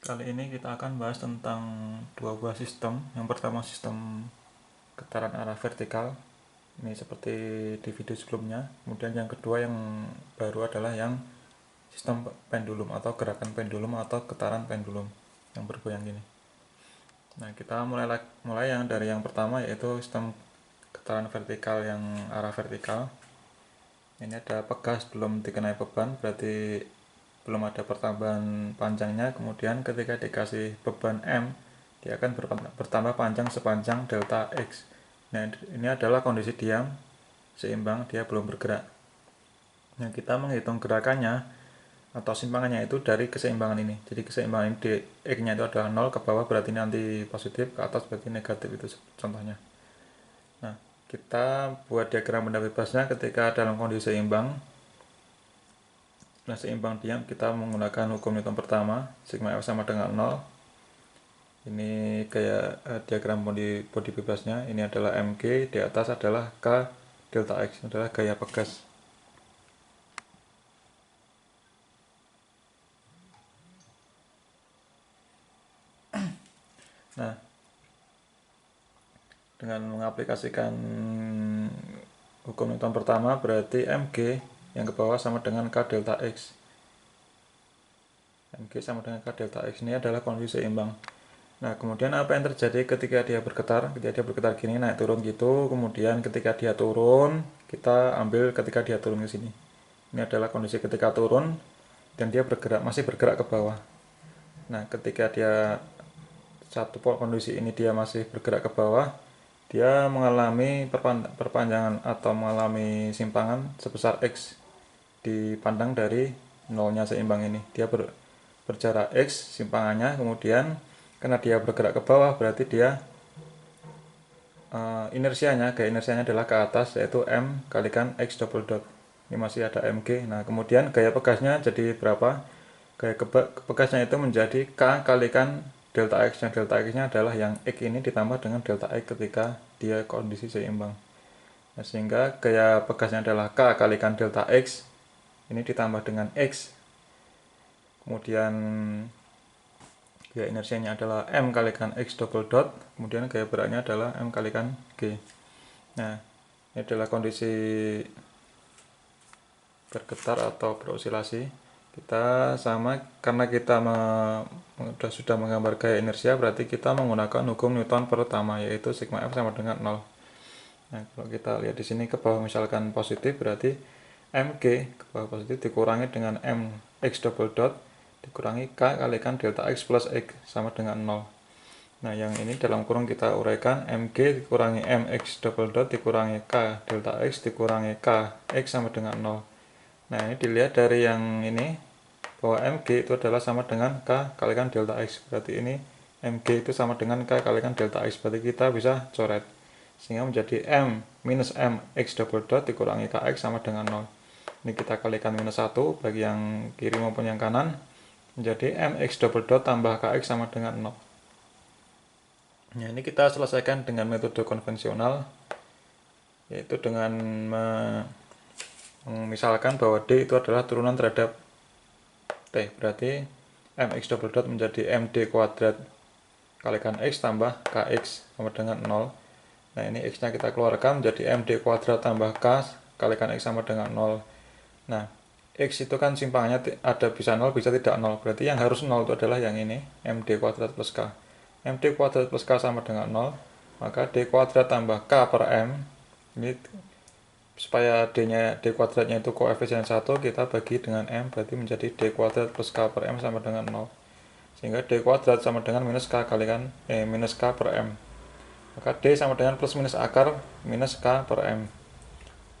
Kali ini kita akan bahas tentang dua buah sistem. Yang pertama sistem getaran arah vertikal, ini seperti di video sebelumnya. Kemudian yang kedua yang baru adalah yang sistem pendulum atau gerakan pendulum atau getaran pendulum yang bergoyang gini. Nah, kita mulai yang dari yang pertama, yaitu sistem getaran vertikal yang arah vertikal. Ini ada pegas belum dikenai beban, berarti belum ada pertambahan panjangnya. Kemudian ketika dikasih beban M, dia akan bertambah panjang sepanjang delta X. Nah, ini adalah kondisi diam, seimbang, dia belum bergerak. Nah, kita menghitung gerakannya atau simpangannya itu dari keseimbangan ini. Jadi keseimbangan ini, X nya itu adalah 0, ke bawah berarti nanti positif, ke atas berarti negatif, itu contohnya. Nah, kita buat diagram benda bebasnya ketika dalam kondisi seimbang. Nah, seimbang diam kita menggunakan hukum Newton pertama, sigma F sama dengan 0. Ini kayak diagram bodi bebasnya. Ini adalah mg, di atas adalah k delta x, adalah gaya pegas. Nah, dengan mengaplikasikan hukum Newton pertama, berarti mg yang ke bawah sama dengan k delta x. Mg sama dengan k delta x, ini adalah kondisi seimbang. Nah, kemudian apa yang terjadi ketika dia bergetar? Ketika dia bergetar gini, naik turun gitu. Kemudian ketika dia turun, kita ambil ketika dia turun ke sini. Ini adalah kondisi ketika turun dan dia bergerak, masih bergerak ke bawah. Nah, ketika dia satu kondisi ini dia masih bergerak ke bawah, dia mengalami perpanjangan atau mengalami simpangan sebesar X dipandang dari nolnya seimbang ini. Dia berjarak X simpangannya, kemudian karena dia bergerak ke bawah berarti dia inersianya, gaya inersianya adalah ke atas, yaitu M kalikan X double dot. Ini masih ada mg. Nah, kemudian gaya pegasnya jadi berapa? Gaya pegasnya itu menjadi K kalikan delta X, yang delta X nya adalah yang X ini ditambah dengan delta X ketika dia kondisi seimbang. Nah, sehingga gaya pegasnya adalah K kalikan delta X, ini ditambah dengan X, kemudian gaya inersianya adalah M kalikan X double dot, kemudian gaya beratnya adalah M kalikan G. Nah, ini adalah kondisi bergetar atau berosilasi. Kita sama, karena kita sudah menggambar gaya inersia, berarti kita menggunakan hukum Newton pertama, yaitu sigma F sama dengan 0. Nah, kalau kita lihat di sini ke bawah misalkan positif, berarti mg ke bawah positif dikurangi dengan M X double dot dikurangi K kalikan delta X plus X sama dengan 0. Nah, yang ini dalam kurung kita uraikan, mg dikurangi mx double dot dikurangi K delta X dikurangi K X sama dengan 0. Nah, ini dilihat dari yang ini, bahwa mg itu adalah sama dengan K kalikan delta X. Berarti ini mg itu sama dengan K kalikan delta X. Berarti kita bisa coret, sehingga menjadi M minus M X double dot dikurangi Kx sama dengan 0. Ini kita kalikan minus 1 bagi yang kiri maupun yang kanan, menjadi mx double dot tambah kx sama dengan 0. Nah, ini kita selesaikan dengan metode konvensional, yaitu dengan misalkan bahwa D itu adalah turunan terhadap T. Berarti mx double dot menjadi md kuadrat kalikan x tambah kx sama dengan 0. Nah, ini x nya kita keluarkan menjadi md kuadrat tambah k kalikan x sama dengan 0. Nah, X itu kan simpangannya ada bisa 0 bisa tidak 0, berarti yang harus 0 itu adalah yang ini, md kuadrat plus k. Md kuadrat plus k sama dengan 0, maka d kuadrat tambah k per m, ini supaya d kuadratnya itu koefisien 1, kita bagi dengan m, berarti menjadi d kuadrat plus k per m sama dengan 0. Sehingga d kuadrat sama dengan minus k kalikan minus k per m. Maka d sama dengan plus minus akar minus k per m.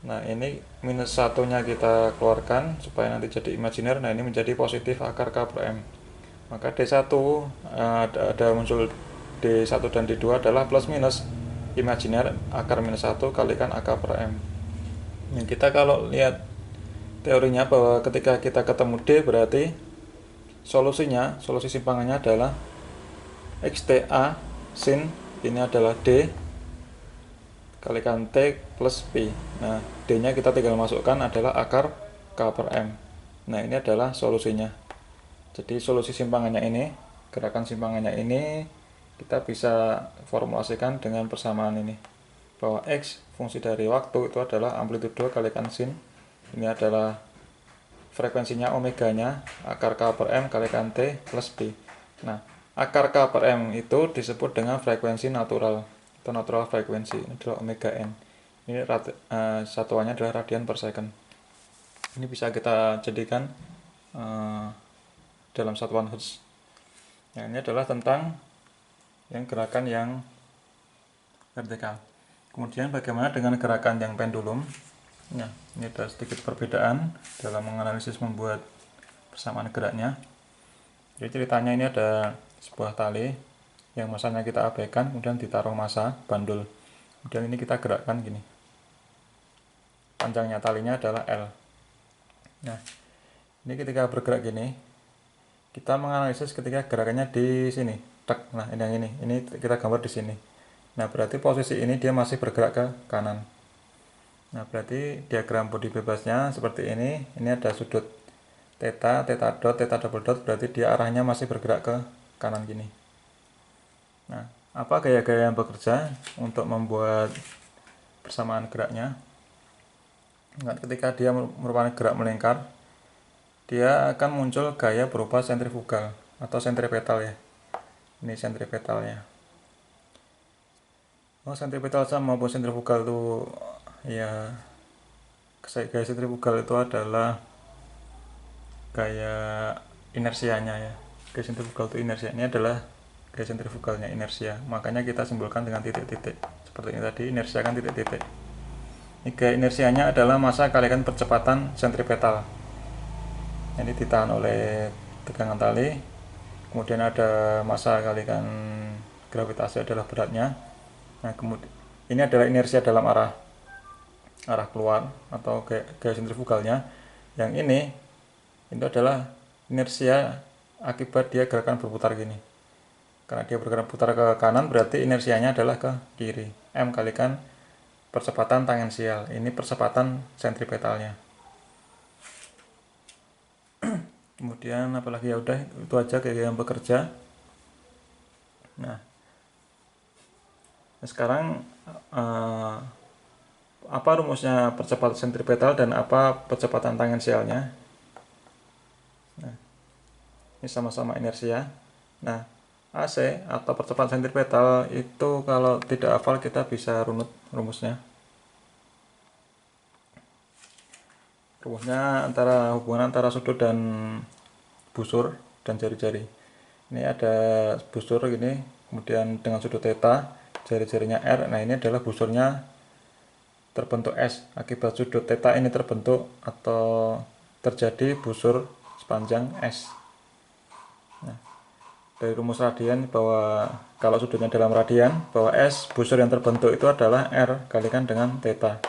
Nah, ini minus satunya kita keluarkan supaya nanti jadi imajiner. Nah, ini menjadi positif akar K per M. Maka D1 ada muncul D1 dan D2 adalah plus minus imajiner akar minus 1 kalikan AK per M. Nah, kita kalau lihat teorinya bahwa ketika kita ketemu D, berarti solusi simpangannya adalah XTA sin ini adalah D kalikan T plus P. Nah, D nya kita tinggal masukkan adalah akar K per M. Nah, ini adalah solusinya. Jadi solusi simpangannya ini gerakan simpangannya ini kita bisa formulasikan dengan persamaan ini, bahwa X fungsi dari waktu itu adalah amplitudo kalikan sin, ini adalah frekuensinya omeganya, akar K per M kalikan T plus B. Nah, akar K per M itu disebut dengan frekuensi natural atau natural frekuensi, ini adalah omega N. Ini satuannya adalah radian per second. Ini bisa kita jadikan dalam satuan Hertz. Nah, ini adalah tentang yang gerakan yang vertikal. Kemudian bagaimana dengan gerakan yang pendulum? Nah, ini ada sedikit perbedaan dalam menganalisis membuat persamaan geraknya. Jadi ceritanya ini ada sebuah tali yang masanya kita abaikan, kemudian ditaruh massa bandul. Kemudian ini kita gerakkan gini. Panjangnya talinya adalah L. Nah, ini ketika bergerak gini, kita menganalisis ketika gerakannya di sini. Tek. Nah, ini kita gambar di sini. Nah, berarti posisi ini dia masih bergerak ke kanan. Nah, berarti diagram bodi bebasnya seperti ini. Ini ada sudut theta, theta dot, theta double dot, berarti dia arahnya masih bergerak ke kanan gini. Nah, apa gaya-gaya yang bekerja untuk membuat persamaan geraknya? Nah, ketika dia merupakan gerak melingkar, dia akan muncul gaya berupa sentrifugal atau sentripetal ya. Ini sentripetalnya. Oh, sentripetal maupun sentrifugal itu ya, gaya sentrifugal itu adalah gaya inersianya ya. Gaya sentrifugal itu inersia, ini adalah gaya sentrifugalnya, inersia. Makanya kita simbolkan dengan titik-titik. Seperti ini tadi, inersia kan titik-titik. Ini gaya inersianya adalah massa kalikan percepatan sentripetal. Ini ditahan oleh tegangan tali. Kemudian ada massa kalikan gravitasi adalah beratnya. Nah, kemudian ini adalah inersia dalam arah keluar atau gaya sentrifugalnya. Yang ini itu adalah inersia akibat dia gerakan berputar gini. Karena dia bergerak putar ke kanan, berarti inersianya adalah ke kiri. M kalikan percepatan tangensial. Ini percepatan sentripetalnya. Kemudian apalagi, ya udah itu aja kayak yang bekerja. Nah, sekarang apa rumusnya percepatan sentripetal dan apa percepatan tangensialnya? Nah, ini sama-sama inersia. Nah, AC atau percepatan sentripetal itu kalau tidak hafal kita bisa runut rumusnya. Rumusnya hubungan antara sudut dan busur dan jari-jari. Ini ada busur gini, kemudian dengan sudut theta, jari-jarinya R. Nah, ini adalah busurnya terbentuk S akibat sudut theta ini terbentuk atau terjadi busur sepanjang S. Nah, dari rumus radian bahwa kalau sudutnya dalam radian, bahwa S busur yang terbentuk itu adalah R kalikan dengan theta.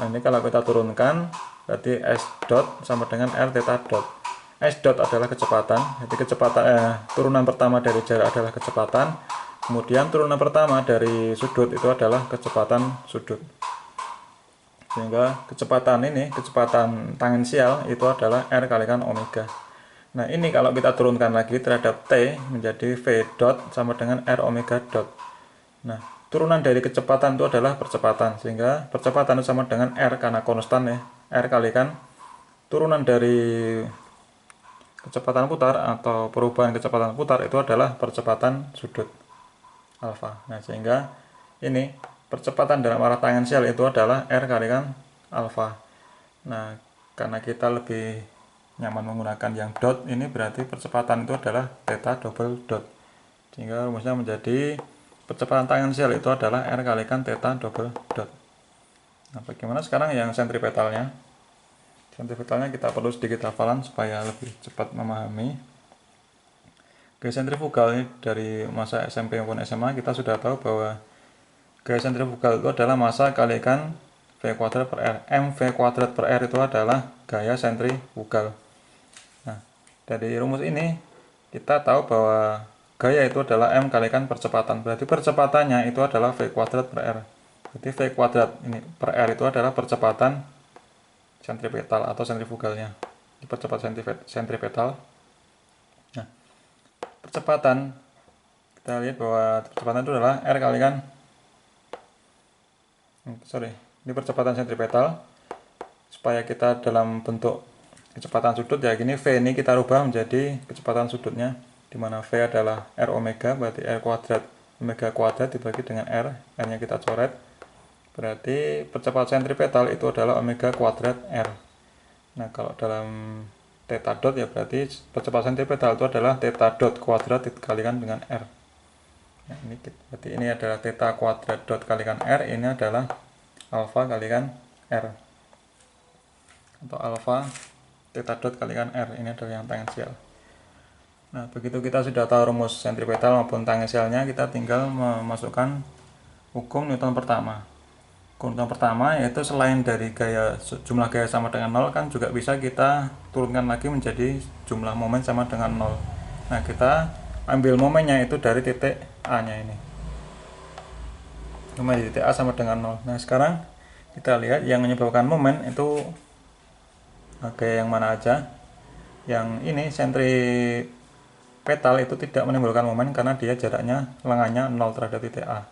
Nah, ini kalau kita turunkan berarti S dot sama dengan R theta dot. S dot adalah kecepatan, jadi kecepatan turunan pertama dari jarak adalah kecepatan, kemudian turunan pertama dari sudut itu adalah kecepatan sudut. Sehingga kecepatan tangensial itu adalah R kalikan omega. Nah, ini kalau kita turunkan lagi terhadap T menjadi V dot sama dengan R omega dot. Nah, turunan dari kecepatan itu adalah percepatan, sehingga percepatan itu sama dengan R karena konstan ya. R kalikan turunan dari kecepatan putar atau perubahan kecepatan putar itu adalah percepatan sudut alfa. Nah, sehingga ini percepatan dalam arah tangensial itu adalah R kalikan alfa. Nah, karena kita lebih nyaman menggunakan yang dot, ini berarti percepatan itu adalah theta double dot. Sehingga rumusnya menjadi percepatan tangensial itu adalah R kalikan theta double dot. Nah, bagaimana sekarang yang sentripetalnya? Sentripetalnya kita perlu sedikit hafalan supaya lebih cepat memahami. Gaya sentrifugal ini dari masa SMP maupun SMA kita sudah tahu bahwa gaya sentrifugal itu adalah massa kalikan V kuadrat per R. M V kuadrat per R itu adalah gaya sentrifugal. Nah, dari rumus ini kita tahu bahwa gaya itu adalah M kalikan percepatan. Berarti percepatannya itu adalah V kuadrat per R. Berarti V kuadrat ini per R itu adalah percepatan sentripetal atau sentrifugalnya. Percepatan sentripetal. Nah, percepatan, kita lihat bahwa percepatan itu adalah R kalikan, ini percepatan sentripetal. Supaya kita dalam bentuk kecepatan sudut ya gini, V ini kita rubah menjadi kecepatan sudutnya, dimana V adalah R omega, berarti R kuadrat omega kuadrat dibagi dengan R nya kita coret, berarti percepatan sentripetal itu adalah omega kuadrat R. Nah kalau dalam theta dot ya berarti percepatan sentripetal itu adalah theta dot kuadrat dikalikan dengan R. Nah, berarti ini adalah theta kuadrat dot kalikan R, ini adalah alfa kalikan R, atau alfa theta dot kalikan R, ini adalah yang tangensial. Nah begitu kita sudah tahu rumus sentripetal maupun tangensialnya, kita tinggal memasukkan hukum Newton pertama. Hukum Newton pertama yaitu selain dari jumlah gaya sama dengan 0, kan juga bisa kita turunkan lagi menjadi jumlah momen sama dengan 0. Nah kita ambil momennya itu dari titik A nya ini, momen di titik A sama dengan 0. Nah sekarang kita lihat yang menyebabkan momen itu gaya yang mana aja. Yang ini sentripetal itu tidak menimbulkan momen karena dia jaraknya lengannya 0 terhadap titik A.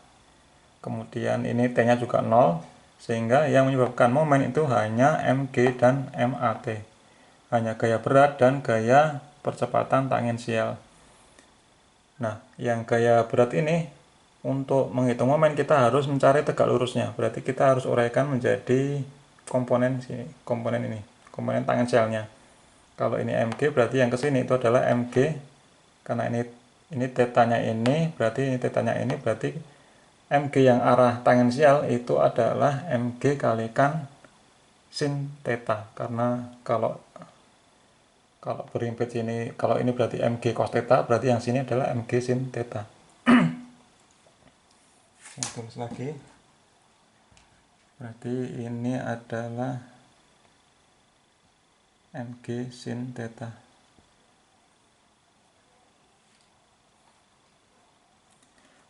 Kemudian ini T nya juga 0, sehingga yang menyebabkan momen itu hanya mg dan mat, hanya gaya berat dan gaya percepatan tangensial. Nah yang gaya berat ini, untuk menghitung momen kita harus mencari tegak lurusnya, berarti kita harus uraikan menjadi komponen sini, komponen ini, komponen tangensialnya. Kalau ini mg, berarti yang kesini itu adalah mg, karena ini tetanya ini, berarti ini tetanya ini, berarti mg yang arah tangensial itu adalah mg kalikan sin theta, karena kalau berimpit ini, kalau ini berarti mg cos theta, berarti yang sini adalah mg sin theta. Tulis lagi, berarti ini adalah mg sin theta.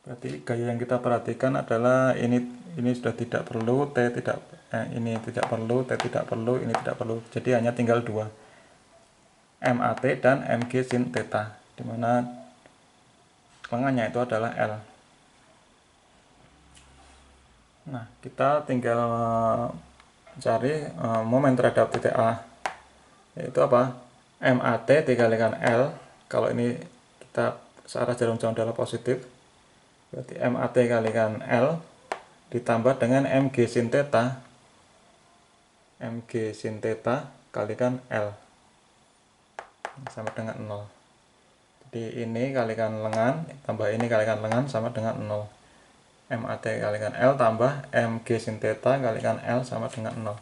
Berarti gaya yang kita perhatikan adalah ini sudah tidak perlu, ini tidak perlu, T tidak perlu, ini tidak perlu. Jadi hanya tinggal dua, mat dan mg sin theta, dimana lengannya itu adalah L. Nah kita tinggal cari momen terhadap titik A, yaitu apa? mat dikalikan L. Kalau ini kita searah jarum jauh adalah positif, berarti mat kalikan L ditambah dengan mg sin theta, kalikan L sama dengan 0. Jadi ini kalikan lengan tambah ini kalikan lengan sama dengan 0. mat kalikan L tambah mg sin theta kalikan L sama dengan 0.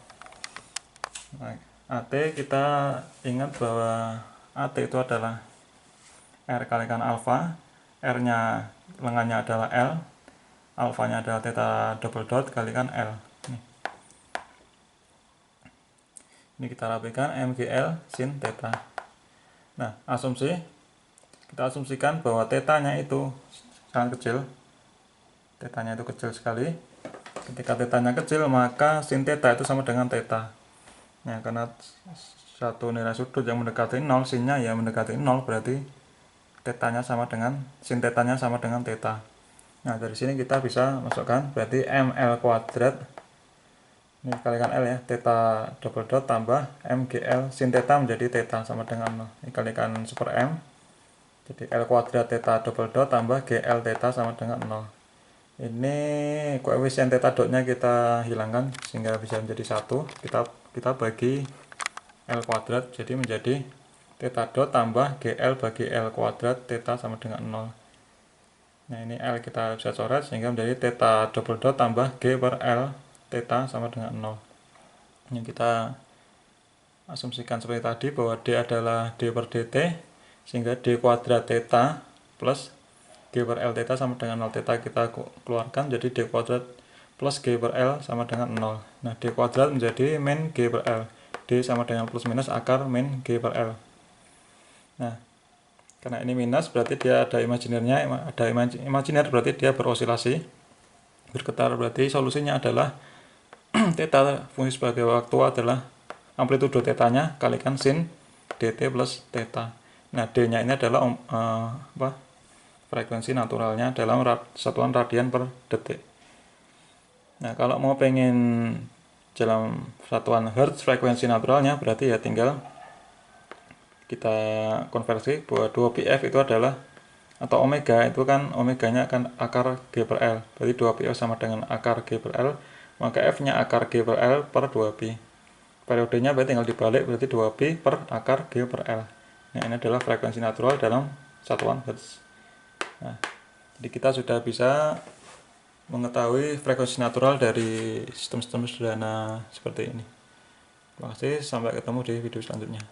Nah, AT kita ingat bahwa AT itu adalah R kalikan alfa, R nya lengannya adalah L, alfanya adalah theta double dot kalikan L. Ini kita rapikan mgl sin theta. Nah kita asumsikan bahwa tetanya itu sangat kecil, tetanya itu kecil sekali. Ketika tetanya kecil, maka sin theta itu sama dengan theta. Nah, karena satu nilai sudut yang mendekati 0, sinnya ya mendekati 0, berarti tetanya sama dengan, sin tetanya sama dengan theta. Nah dari sini kita bisa masukkan, berarti ml kuadrat, ini kalikan L ya, theta double dot tambah mgl sin theta menjadi theta sama dengan 0. Ini kalikan super M, jadi L kuadrat theta double dot tambah gl theta sama dengan 0. Ini koefisien theta dotnya kita hilangkan sehingga bisa menjadi 1. Kita bagi L kuadrat, jadi menjadi theta dot tambah gl bagi L kuadrat theta sama dengan 0. Nah ini L kita bisa coret sehingga menjadi theta double dot tambah G per L theta sama dengan 0. Yang kita asumsikan seperti tadi bahwa D adalah D per dt, sehingga D kuadrat theta plus G per L theta sama dengan 0. Theta kita keluarkan jadi D kuadrat plus G per L sama dengan 0. Nah D kuadrat menjadi min G per L, D sama dengan plus minus akar min G per L. Nah karena ini minus berarti dia ada imajinernya, ada imajiner berarti dia berosilasi, bergetar, berarti solusinya adalah theta fungsi sebagai waktu adalah amplitudo tetanya kalikan sin dt plus theta. Nah, D-nya ini adalah frekuensi naturalnya dalam satuan radian per detik. Nah, kalau mau pengen dalam satuan hertz frekuensi naturalnya, berarti ya tinggal kita konversi bahwa 2πf itu adalah, atau omega itu kan omeganya akan akar G per L, berarti 2πf sama dengan akar G per L, maka F nya akar G per L per 2pi. Periodenya berarti tinggal dibalik, berarti 2pi per akar G per L. Nah, ini adalah frekuensi natural dalam satuan hertz. Nah, jadi kita sudah bisa mengetahui frekuensi natural dari sistem-sistem sederhana seperti ini. Terima kasih, sampai ketemu di video selanjutnya.